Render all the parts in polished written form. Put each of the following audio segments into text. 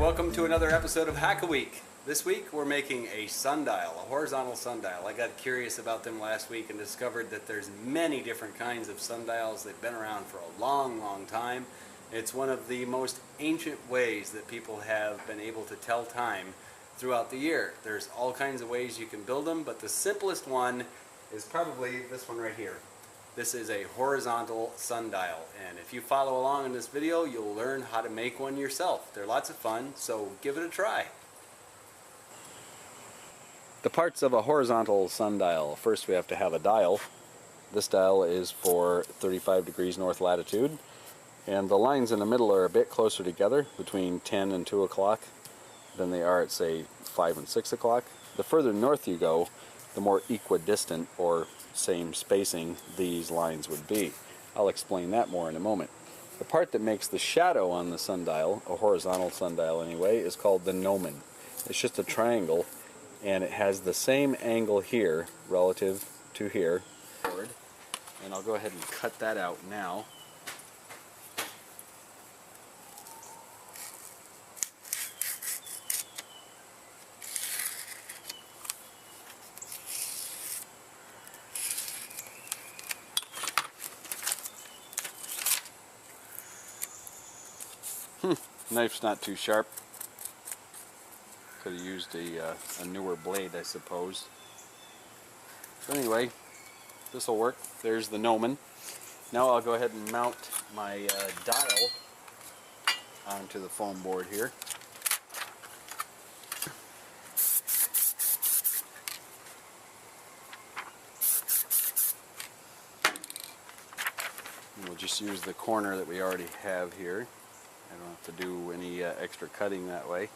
welcome to another episode of Hack a Week. This week we're making a sundial, a horizontal sundial. I got curious about them last week and discovered that there's many different kinds of sundials. They've been around for a long time. It's one of the most ancient ways that people have been able to tell time throughout the year. There's all kinds of ways you can build them, but the simplest one is probably this one right here. This is a horizontal sundial, and if you follow along in this video, you'll learn how to make one yourself. They're lots of fun, so give it a try. The parts of a horizontal sundial. First we have to have a dial. This dial is for 35 degrees north latitude, and the lines in the middle are a bit closer together, between 10 and 2 o'clock, than they are at, say, 5 and 6 o'clock. The further north you go, the more equidistant, or same spacing, these lines would be. I'll explain that more in a moment. The part that makes the shadow on the sundial, a horizontal sundial anyway, is called the gnomon. It's just a triangle, and it has the same angle here relative to here. And I'll go ahead and cut that out now. Knife's not too sharp. Could have used a newer blade, I suppose. So anyway, this will work. There's the gnomon. Now I'll go ahead and mount my dial onto the foam board here. And we'll just use the corner that we already have here. I don't have to do any extra cutting that way.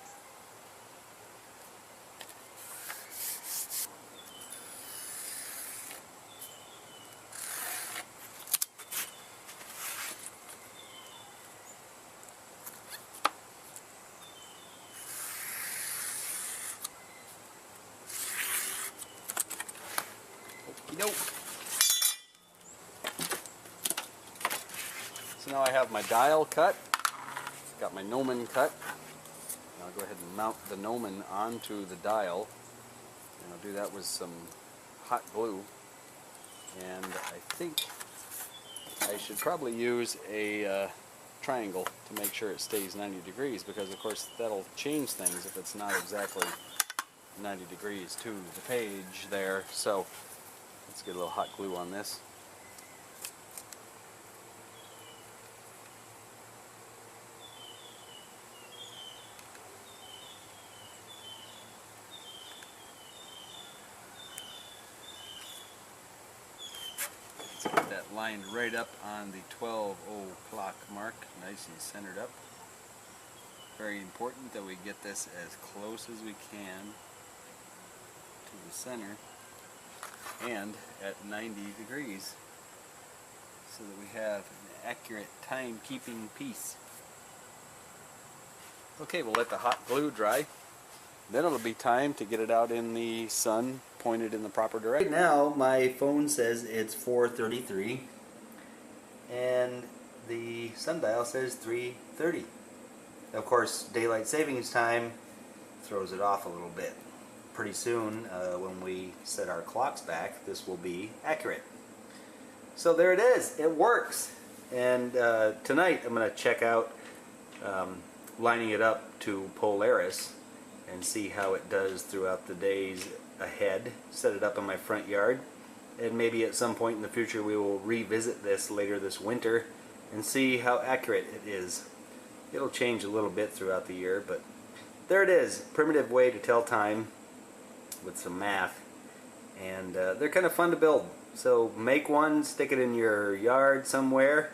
Nope. So now I have my dial cut. Got my gnomon cut. Now I'll go ahead and mount the gnomon onto the dial, and I'll do that with some hot glue. And I think I should probably use a triangle to make sure it stays 90 degrees, because of course that'll change things if it's not exactly 90 degrees to the page there. So let's get a little hot glue on this. Get that lined right up on the 12 o'clock mark, nice and centered up. Very important that we get this as close as we can to the center and at 90 degrees, so that we have an accurate time-keeping piece. Okay, we'll let the hot glue dry. Then it'll be time to get it out in the sun, pointed in the proper direction. Right now my phone says it's 4:33 and the sundial says 3:30. Of course, daylight savings time throws it off a little bit. Pretty soon, when we set our clocks back, this will be accurate. So there it is, it works. And tonight I'm going to check out lining it up to Polaris and see how it does throughout the days ahead. Set it up in my front yard, and maybe at some point in the future we will revisit this later this winter and see how accurate it is. It'll change a little bit throughout the year, but there it is. Primitive way to tell time with some math, and they're kind of fun to build. So make one, stick it in your yard somewhere,